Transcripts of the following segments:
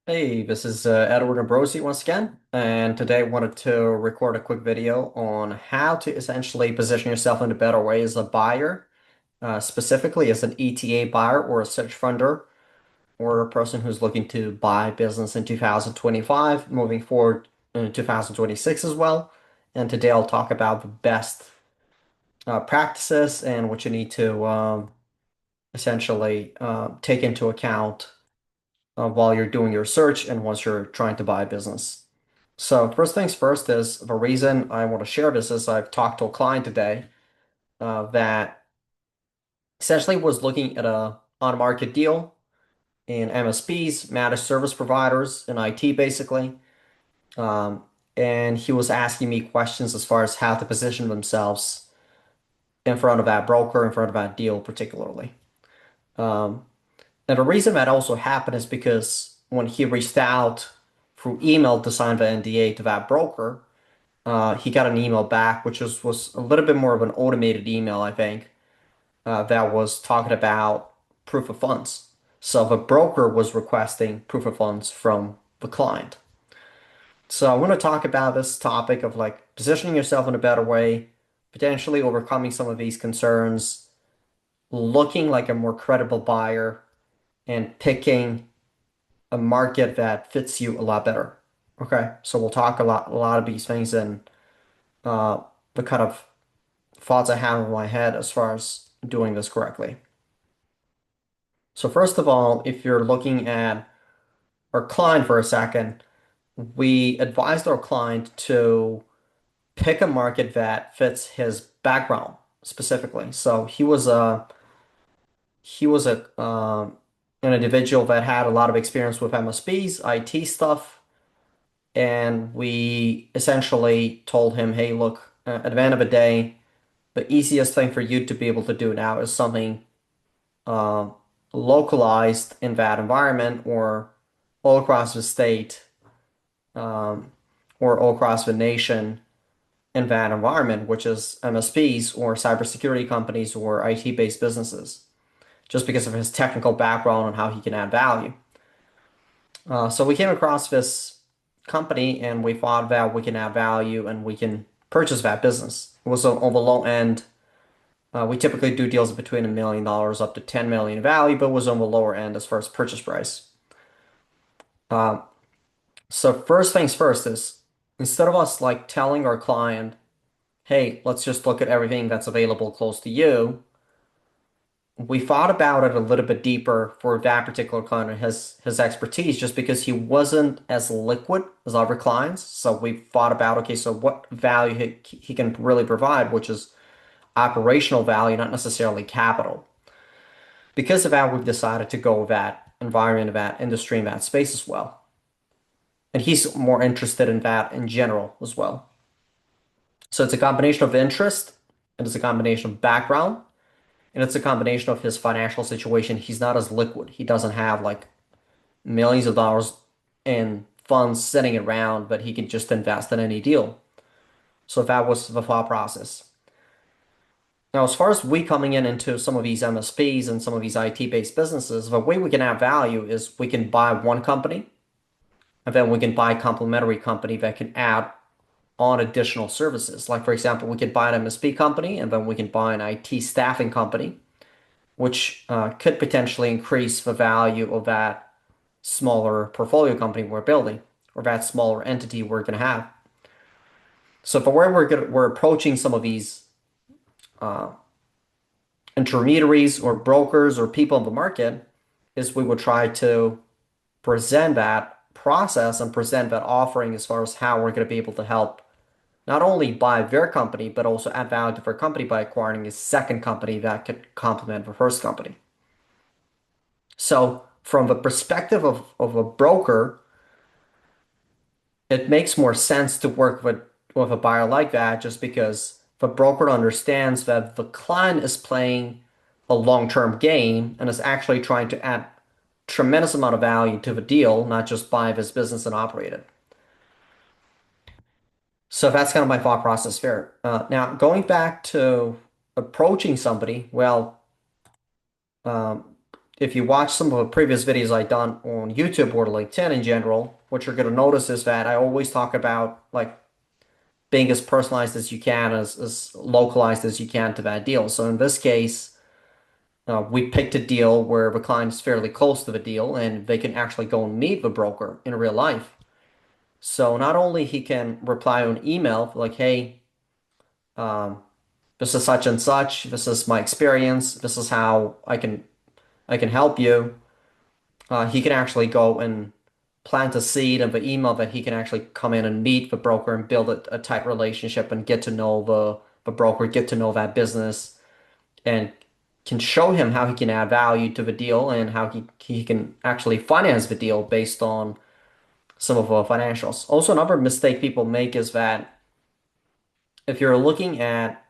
Hey, this is Edward Ambrosi once again, and today I wanted to record a quick video on how to essentially position yourself in a better way as a buyer, specifically as an ETA buyer or a search funder, or a person who's looking to buy business in 2025, moving forward in 2026 as well. And today I'll talk about the best practices and what you need to essentially take into account while you're doing your search and once you're trying to buy a business. So first things first is the reason I want to share this is I've talked to a client today that essentially was looking at a on-market deal in MSPs, managed service providers, in IT basically. Um, and he was asking me questions as far as how to position themselves in front of that broker, in front of that deal particularly. Um, And the reason that also happened is because when he reached out through email to sign the NDA to that broker, he got an email back, which was a little bit more of an automated email, I think, that was talking about proof of funds. So the broker was requesting proof of funds from the client. So I want to talk about this topic of like positioning yourself in a better way, potentially overcoming some of these concerns, looking like a more credible buyer, and picking a market that fits you a lot better. Okay, so we'll talk a lot of these things and uh, the kind of thoughts I have in my head as far as doing this correctly. So first of all, if you're looking at our client for a second, we advised our client to pick a market that fits his background specifically. So he was an individual that had a lot of experience with MSPs, IT stuff, and we essentially told him, hey, look, at the end of the day, the easiest thing for you to be able to do now is something uh, localized in that environment or all across the state um, or all across the nation in that environment, which is MSPs or cybersecurity companies or IT-based businesses, just because of his technical background and how he can add value. So we came across this company and we thought that we can add value and we can purchase that business. It was on the low end. We typically do deals between $1 million up to 10 million in value, but it was on the lower end as far as purchase price. Uh, so first things first is instead of us like telling our client, hey, let's just look at everything that's available close to you, we thought about it a little bit deeper for that particular client and his expertise just because he wasn't as liquid as other clients. So we thought about, okay, so what value he can really provide, which is operational value, not necessarily capital. Because of that, we've decided to go with that environment, that industry, and that space as well. And he's more interested in that in general as well. So it's a combination of interest, and it's a combination of background, and it's a combination of his financial situation. He's not as liquid. He doesn't have like millions of dollars in funds sitting around that he can just invest in any deal. So that was the thought process. Now, as far as we coming in into some of these MSPs and some of these IT-based businesses, the way we can add value is we can buy one company and then we can buy a complementary company that can add on additional services. Like, for example, we could buy an MSP company and then we can buy an IT staffing company, which could potentially increase the value of that smaller portfolio company we're building or that smaller entity we're going to have. So, for where we're approaching some of these uh, intermediaries or brokers or people in the market is we would try to present that process and present that offering as far as how we're going to be able to help not only buy their company, but also add value to their company by acquiring a second company that could complement the first company. So from the perspective of a broker, it makes more sense to work with a buyer like that just because the broker understands that the client is playing a long-term game and is actually trying to add tremendous amount of value to the deal, not just buy this business and operate it. So that's kind of my thought process there. Now, going back to approaching somebody, well, um, if you watch some of the previous videos I've done on YouTube or LinkedIn in general, what you're going to notice is that I always talk about like being as personalized as you can, as localized as you can to that deal. So in this case, we picked a deal where the client is fairly close to the deal and they can actually go and meet the broker in real life. So not only he can reply on email like, hey, um, this is such and such, this is my experience, this is how I can help you. He can actually go and plant a seed of the email that he can actually come in and meet the broker and build a tight relationship and get to know the broker, get to know that business, and can show him how he can add value to the deal and how he can actually finance the deal based on some of the financials. Also, another mistake people make is that if you're looking at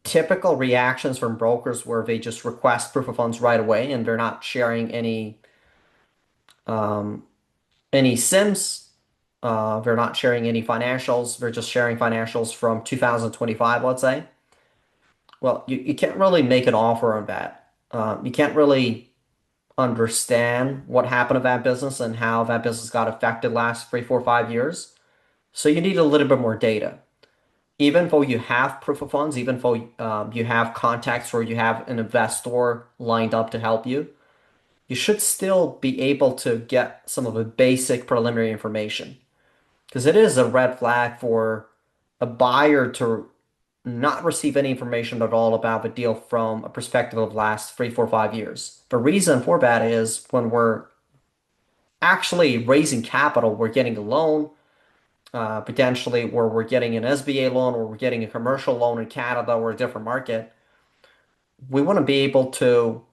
typical reactions from brokers where they just request proof of funds right away and they're not sharing um, any SIMs, they're not sharing any financials, they're just sharing financials from 2025, let's say. Well, you can't really make an offer on that. You can't really understand what happened to that business and how that business got affected last 3, 4, 5 years. So you need a little bit more data. Even though you have proof of funds, even though you have contacts or you have an investor lined up to help you should still be able to get some of the basic preliminary information. Because it is a red flag for a buyer to not receive any information at all about the deal from a perspective of last 3, 4, 5 years. The reason for that is when we're actually raising capital, we're getting a loan, potentially where we're getting an SBA loan or we're getting a commercial loan in Canada or a different market. We want to be able to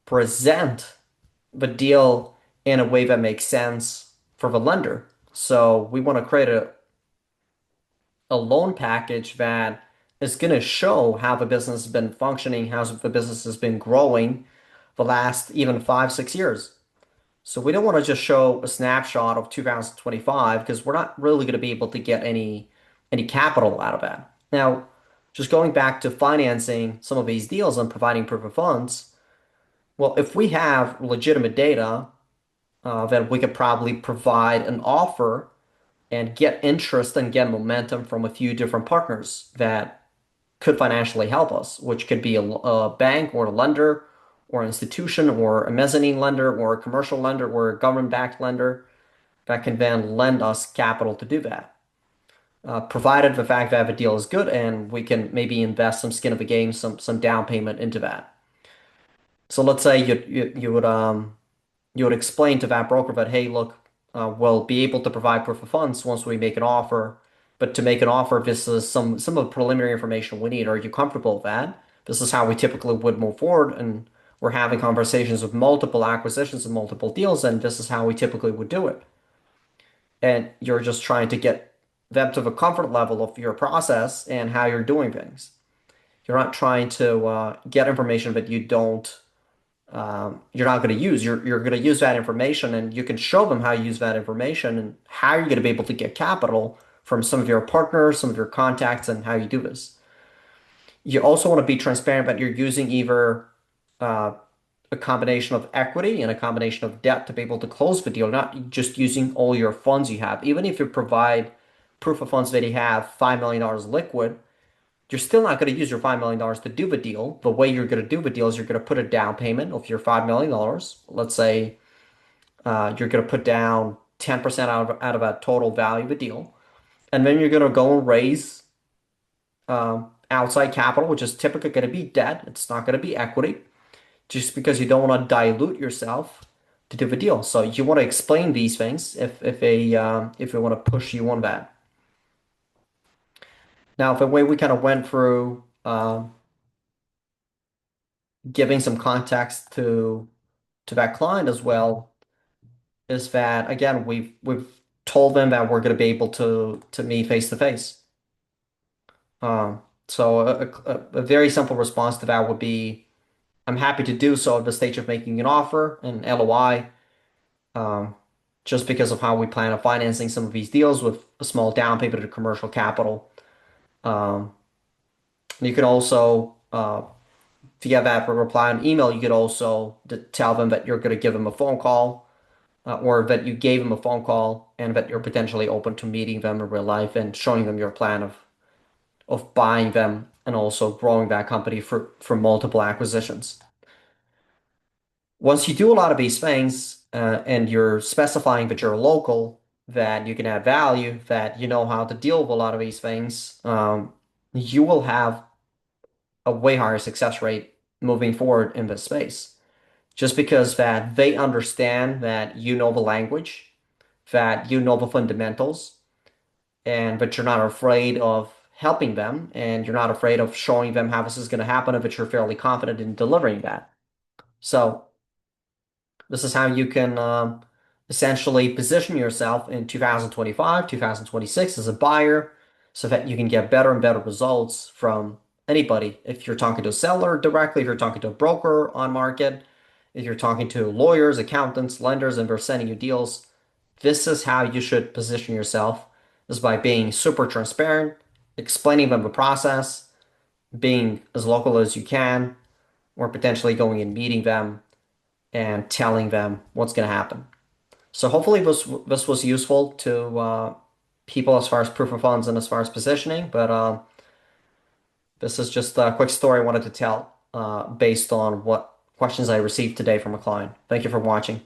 present the deal in a way that makes sense for the lender. So we want to create a loan package that is going to show how the business has been functioning, how the business has been growing the last even 5, 6 years. So we don't want to just show a snapshot of 2025 because we're not really going to be able to get any capital out of that. Now, just going back to financing some of these deals and providing proof of funds, well, if we have legitimate data, then we could probably provide an offer and get interest and get momentum from a few different partners that could financially help us, which could be a bank or a lender or an institution or a mezzanine lender or a commercial lender or a government-backed lender that can then lend us capital to do that. Provided the fact that the deal is good and we can maybe invest some skin of the game, some down payment into that. So let's say you would explain to that broker that, hey, look, we'll be able to provide proof of funds once we make an offer. But to make an offer, this is some of the preliminary information we need. Are you comfortable with that? This is how we typically would move forward. And we're having conversations with multiple acquisitions and multiple deals, and this is how we typically would do it. And you're just trying to get them to the comfort level of your process and how you're doing things. You're not trying to get information that you're not going to use. You're going to use that information and you can show them how you use that information and how you're going to be able to get capital from some of your partners, some of your contacts, and how you do this. You also want to be transparent that you're using either uh, a combination of equity and a combination of debt to be able to close the deal, not just using all your funds you have. Even if you provide proof of funds that you have $5 million liquid, you're still not going to use your $5 million to do the deal. The way you're going to do the deal is you're going to put a down payment of your $5 million. Let's say you're going to put down 10% out of a total value of the deal. And then you're going to go and raise outside capital, which is typically going to be debt. It's not going to be equity, just because you don't want to dilute yourself to do the deal. So you want to explain these things if they want to push you on that. Now, the way we kind of went through giving some context to that client as well is that again we've told them that we're going to be able to meet face to face. So a very simple response to that would be, I'm happy to do so at the stage of making an offer and LOI, um, just because of how we plan on financing some of these deals with a small down payment of commercial capital. You can also via that reply on email, you could also tell them that you're going to give them a phone call, or that you gave them a phone call and that you're potentially open to meeting them in real life and showing them your plan of buying them and also growing that company for multiple acquisitions. Once you do a lot of these things, and you're specifying that you're local, that you can add value, that you know how to deal with a lot of these things, you will have a way higher success rate moving forward in this space. Just because that they understand that you know the language, that you know the fundamentals, and that you're not afraid of helping them, and you're not afraid of showing them how this is going to happen, and that you're fairly confident in delivering that. So this is how you can essentially position yourself in 2025, 2026 as a buyer so that you can get better and better results from anybody. If you're talking to a seller directly, if you're talking to a broker on market, if you're talking to lawyers, accountants, lenders, and they're sending you deals, this is how you should position yourself, is by being super transparent, explaining them the process, being as local as you can, or potentially going and meeting them and telling them what's going to happen. So hopefully this was useful to people as far as proof of funds and as far as positioning. But this is just a quick story I wanted to tell based on what questions I received today from a client. Thank you for watching.